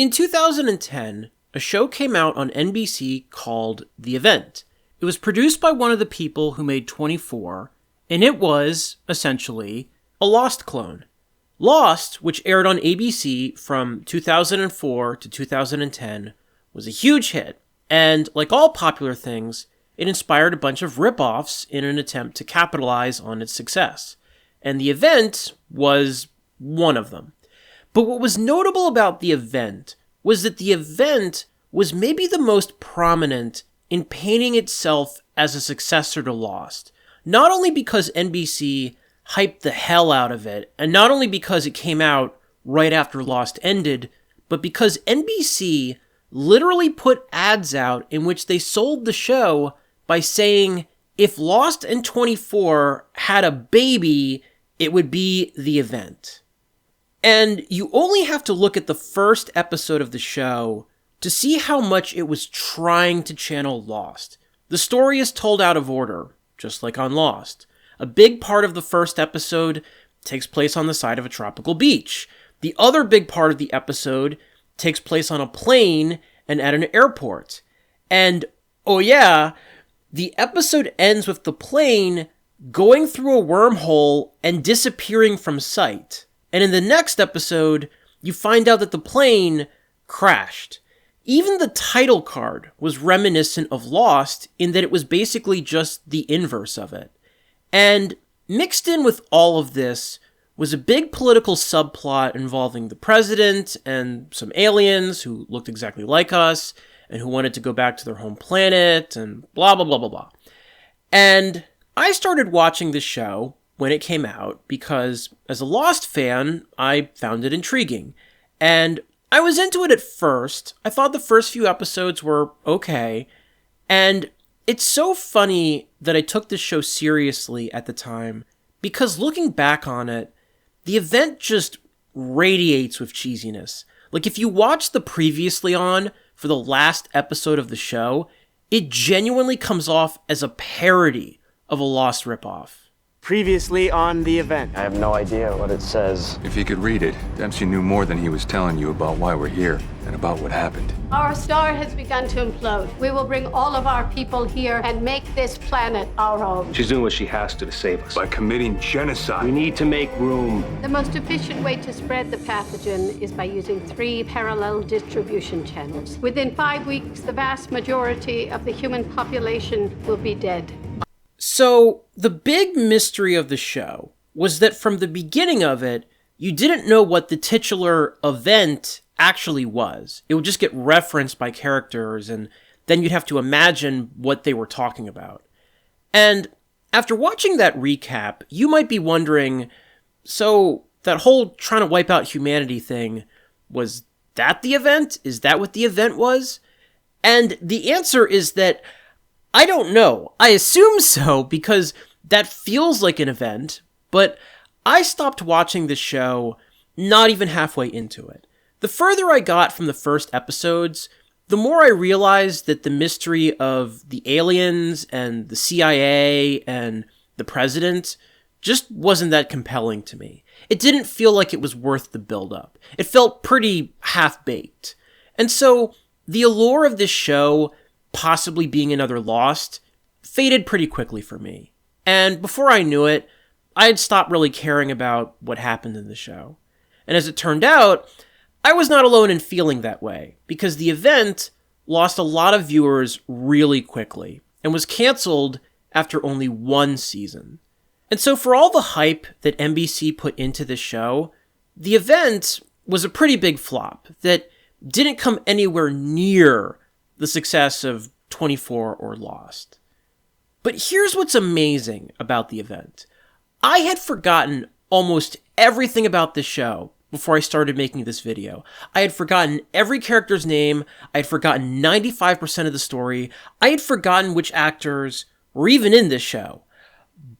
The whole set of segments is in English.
In 2010, a show came out on NBC called The Event. It was produced by one of the people who made 24, and it was, essentially, a Lost clone. Lost, which aired on ABC from 2004 to 2010, was a huge hit, and like all popular things, it inspired a bunch of rip-offs in an attempt to capitalize on its success. And The Event was one of them. But what was notable about The Event was that The Event was maybe the most prominent in painting itself as a successor to Lost. Not only because NBC hyped the hell out of it, and not only because it came out right after Lost ended, but because NBC literally put ads out in which they sold the show by saying, if Lost and 24 had a baby, it would be The Event. And you only have to look at the first episode of the show to see how much it was trying to channel Lost. The story is told out of order, just like on Lost. A big part of the first episode takes place on the side of a tropical beach. The other big part of the episode takes place on a plane and at an airport. And, oh yeah, the episode ends with the plane going through a wormhole and disappearing from sight. And in the next episode, you find out that the plane crashed. Even the title card was reminiscent of Lost in that it was basically just the inverse of it. And mixed in with all of this was a big political subplot involving the president and some aliens who looked exactly like us and who wanted to go back to their home planet and blah, blah, blah, blah, blah. And I started watching this show when it came out because, as a Lost fan, I found it intriguing. And I was into it at first. I thought the first few episodes were okay. And it's so funny that I took this show seriously at the time because looking back on it, The Event just radiates with cheesiness. Like, if you watch the previously on for the last episode of the show, it genuinely comes off as a parody of a Lost ripoff. Previously on The Event. I have no idea what it says. If you could read it, Dempsey knew more than he was telling you about why we're here and about what happened. Our star has begun to implode. We will bring all of our people here and make this planet our home. She's doing what she has to save us. By committing genocide. We need to make room. The most efficient way to spread the pathogen is by using 3 parallel distribution channels. Within 5 weeks, the vast majority of the human population will be dead. So, the big mystery of the show was that from the beginning of it, you didn't know what the titular event actually was. It would just get referenced by characters, and then you'd have to imagine what they were talking about. And after watching that recap, you might be wondering, so that whole trying to wipe out humanity thing, was that the event? Is that what the event was? And the answer is that I don't know. I assume so, because that feels like an event, but I stopped watching the show not even halfway into it. The further I got from the first episodes, the more I realized that the mystery of the aliens and the CIA and the president just wasn't that compelling to me. It didn't feel like it was worth the build-up. It felt pretty half-baked. And so, the allure of this show, possibly being another Lost, faded pretty quickly for me. And before I knew it, I had stopped really caring about what happened in the show. And as it turned out, I was not alone in feeling that way, because The Event lost a lot of viewers really quickly, and was canceled after only 1 season. And so for all the hype that NBC put into this show, The Event was a pretty big flop that didn't come anywhere near the success of 24 or Lost. But here's what's amazing about The Event. I had forgotten almost everything about this show before I started making this video. I had forgotten every character's name, I had forgotten 95% of the story, I had forgotten which actors were even in this show.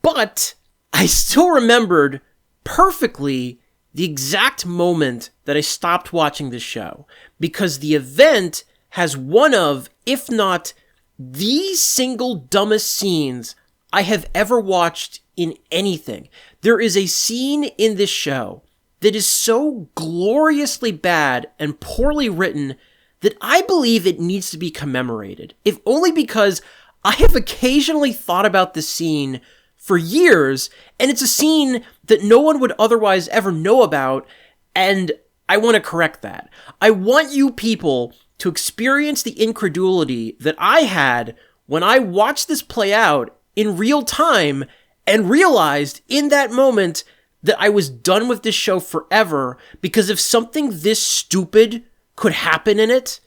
But I still remembered perfectly the exact moment that I stopped watching this show, because The Event has one of, if not the single dumbest scenes I have ever watched in anything. There is a scene in this show that is so gloriously bad and poorly written that I believe it needs to be commemorated, if only because I have occasionally thought about this scene for years, and it's a scene that no one would otherwise ever know about, and I want to correct that. I want you people to experience the incredulity that I had when I watched this play out in real time and realized in that moment that I was done with this show forever, because if something this stupid could happen in it,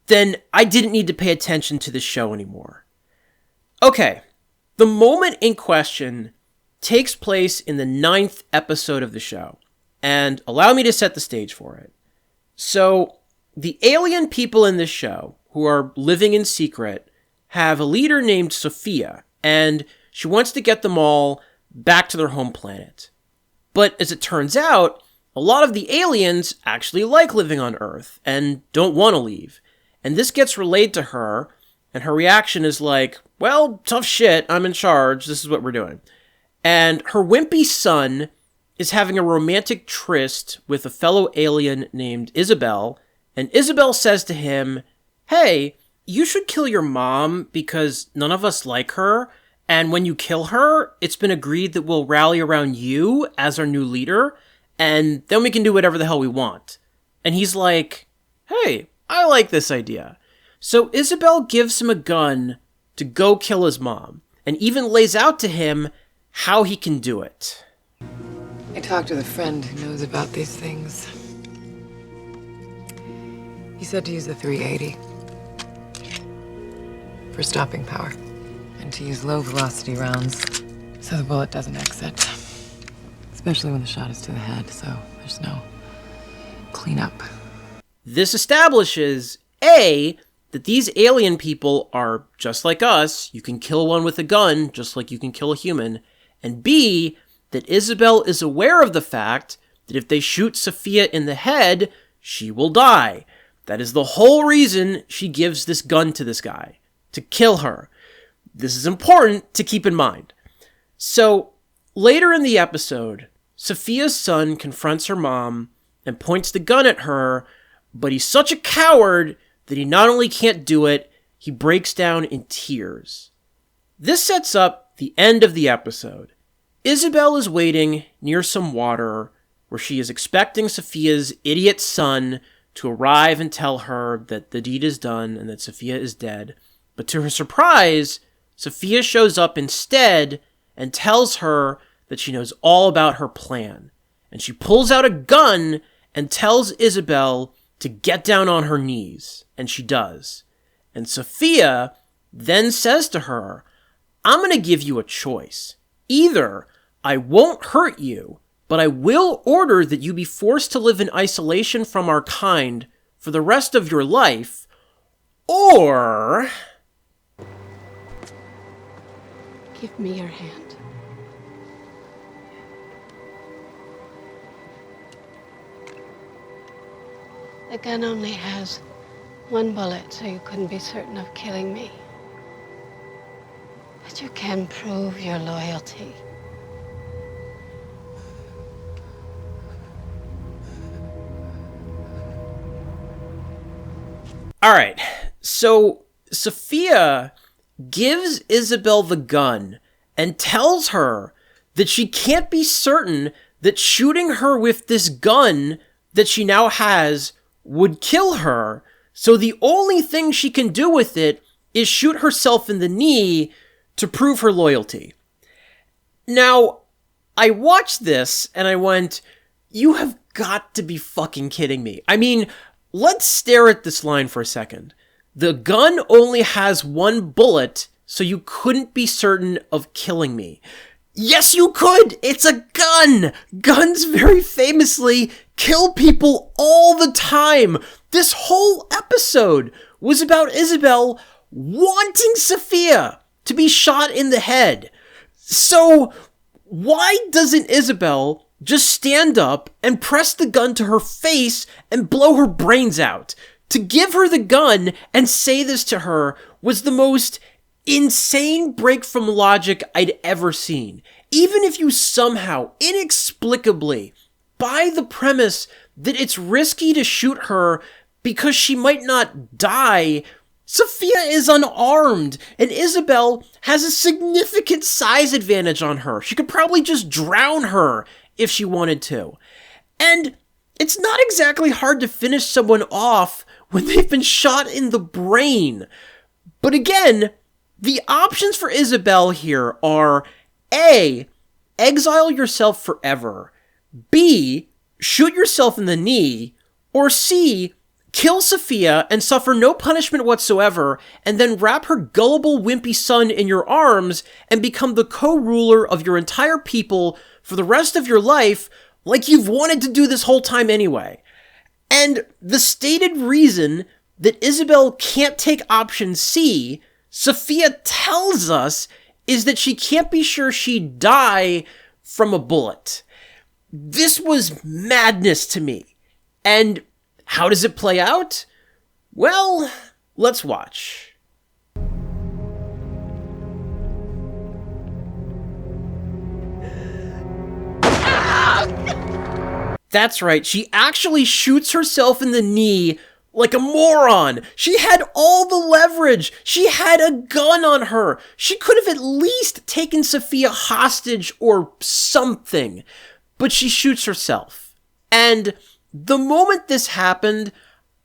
then I didn't need to pay attention to this show anymore. Okay, the moment in question takes place in the 9th episode of the show, and allow me to set the stage for it. So, the alien people in this show, who are living in secret, have a leader named Sophia, and she wants to get them all back to their home planet. But as it turns out, a lot of the aliens actually like living on Earth and don't want to leave. And this gets relayed to her, and her reaction is like, well, tough shit, I'm in charge, this is what we're doing. And her wimpy son is having a romantic tryst with a fellow alien named Isabel, and Isabel says to him, hey, you should kill your mom because none of us like her, and when you kill her, it's been agreed that we'll rally around you as our new leader, and then we can do whatever the hell we want. And he's like, hey, I like this idea. So Isabel gives him a gun to go kill his mom, and even lays out to him how he can do it. I talked with a friend who knows about these things. He said to use the 380 for stopping power, and to use low-velocity rounds so the bullet doesn't exit, especially when the shot is to the head, so there's no cleanup. This establishes, A, that these alien people are just like us, you can kill one with a gun just like you can kill a human, and B, that Isabel is aware of the fact that if they shoot Sophia in the head, she will die. That is the whole reason she gives this gun to this guy, to kill her. This is important to keep in mind. So, later in the episode, Sophia's son confronts her mom and points the gun at her, but he's such a coward that he not only can't do it, he breaks down in tears. This sets up the end of the episode. Isabel is waiting near some water where she is expecting Sophia's idiot son to arrive and tell her that the deed is done and that Sophia is dead. But to her surprise, Sophia shows up instead and tells her that she knows all about her plan. And she pulls out a gun and tells Isabel to get down on her knees. And she does. And Sophia then says to her, I'm going to give you a choice. Either I won't hurt you, but I will order that you be forced to live in isolation from our kind for the rest of your life, or... Give me your hand. The gun only has one bullet, so you couldn't be certain of killing me. But you can prove your loyalty. All right, so Sophia gives Isabel the gun and tells her that she can't be certain that shooting her with this gun that she now has would kill her, so the only thing she can do with it is shoot herself in the knee to prove her loyalty. Now, I watched this and I went, you have got to be fucking kidding me. I mean, let's stare at this line for a second. The gun only has one bullet, so you couldn't be certain of killing me. Yes, you could! It's a gun! Guns very famously kill people all the time. This whole episode was about Isabel wanting Sophia to be shot in the head. So, why doesn't Isabel just stand up and press the gun to her face and blow her brains out? To give her the gun and say this to her was the most insane break from logic I'd ever seen. Even if you somehow, inexplicably, buy the premise that it's risky to shoot her because she might not die. Sophia is unarmed, and Isabel has a significant size advantage on her. She could probably just drown her if she wanted to. And it's not exactly hard to finish someone off when they've been shot in the brain. But again, the options for Isabel here are A, exile yourself forever, B, shoot yourself in the knee, or C, kill Sophia and suffer no punishment whatsoever, and then wrap her gullible, wimpy son in your arms and become the co-ruler of your entire people for the rest of your life, like you've wanted to do this whole time anyway. And the stated reason that Isabel can't take option C, Sophia tells us, is that she can't be sure she'd die from a bullet. This was madness to me. And how does it play out? Well, let's watch. That's right, she actually shoots herself in the knee like a moron. She had all the leverage. She had a gun on her. She could have at least taken Sophia hostage or something. But she shoots herself. And the moment this happened,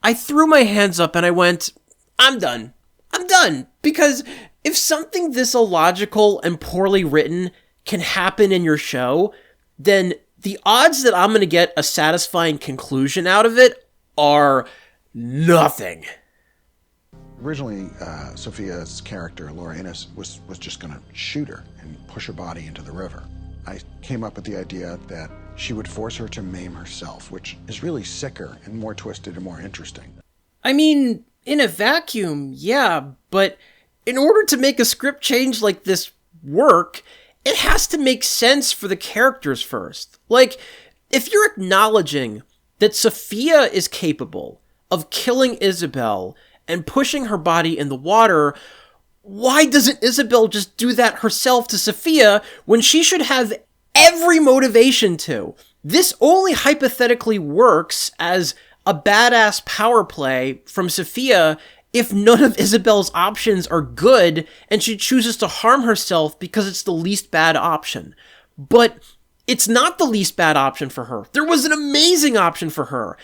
I threw my hands up and I went, I'm done. I'm done. Because if something this illogical and poorly written can happen in your show, then the odds that I'm going to get a satisfying conclusion out of it are nothing. Originally, Sophia's character, Laura Innes, was just going to shoot her and push her body into the river. I came up with the idea that she would force her to maim herself, which is really sicker and more twisted and more interesting. I mean, in a vacuum, yeah, but in order to make a script change like this work, it has to make sense for the characters first. Like, if you're acknowledging that Sophia is capable of killing Isabel and pushing her body in the water, why doesn't Isabel just do that herself to Sophia when she should have every motivation to? This only hypothetically works as a badass power play from Sophia if none of Isabel's options are good and she chooses to harm herself because it's the least bad option. But it's not the least bad option for her. There was an amazing option for her.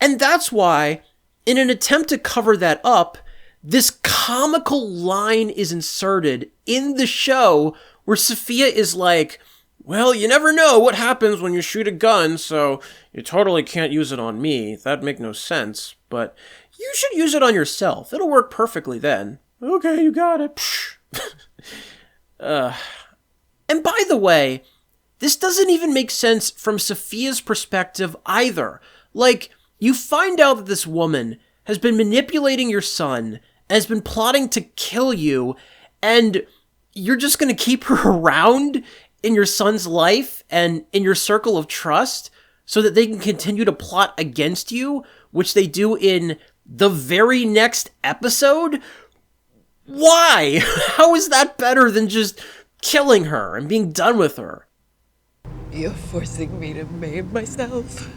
And that's why, in an attempt to cover that up, this comical line is inserted in the show where Sophia is like, well, you never know what happens when you shoot a gun, so you totally can't use it on me. That'd make no sense, but you should use it on yourself. It'll work perfectly then. Okay, you got it. And by the way, this doesn't even make sense from Sophia's perspective either. Like, you find out that this woman has been manipulating your son and has been plotting to kill you, and you're just going to keep her around in your son's life and in your circle of trust so that they can continue to plot against you, which they do in the very next episode? Why? How is that better than just killing her and being done with her? You're forcing me to maim myself.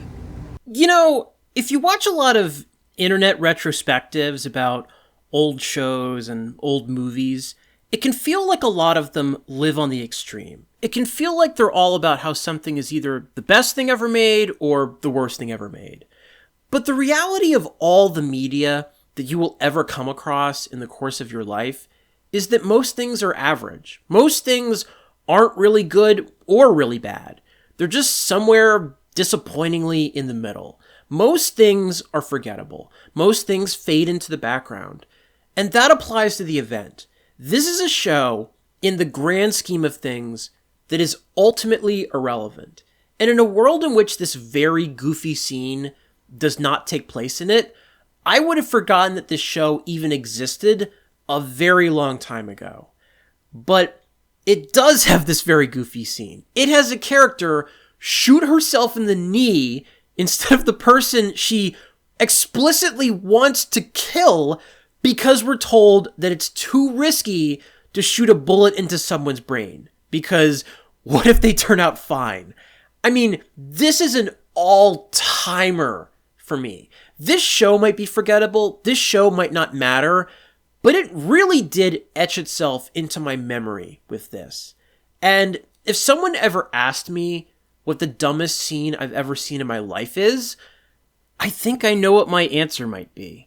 You know, if you watch a lot of internet retrospectives about old shows and old movies, it can feel like a lot of them live on the extreme. It can feel like they're all about how something is either the best thing ever made or the worst thing ever made. But the reality of all the media that you will ever come across in the course of your life is that most things are average. Most things aren't really good or really bad. They're just somewhere disappointingly in the middle. Most things are forgettable. Most things fade into the background. And that applies to the event. This is a show, in the grand scheme of things, that is ultimately irrelevant. And in a world in which this very goofy scene does not take place in it, I would have forgotten that this show even existed a very long time ago. But it does have this very goofy scene. It has a character shoot herself in the knee instead of the person she explicitly wants to kill because we're told that it's too risky to shoot a bullet into someone's brain. Because what if they turn out fine? I mean, this is an all-timer for me. This show might be forgettable, this show might not matter, but it really did etch itself into my memory with this. And if someone ever asked me what the dumbest scene I've ever seen in my life is, I think I know what my answer might be.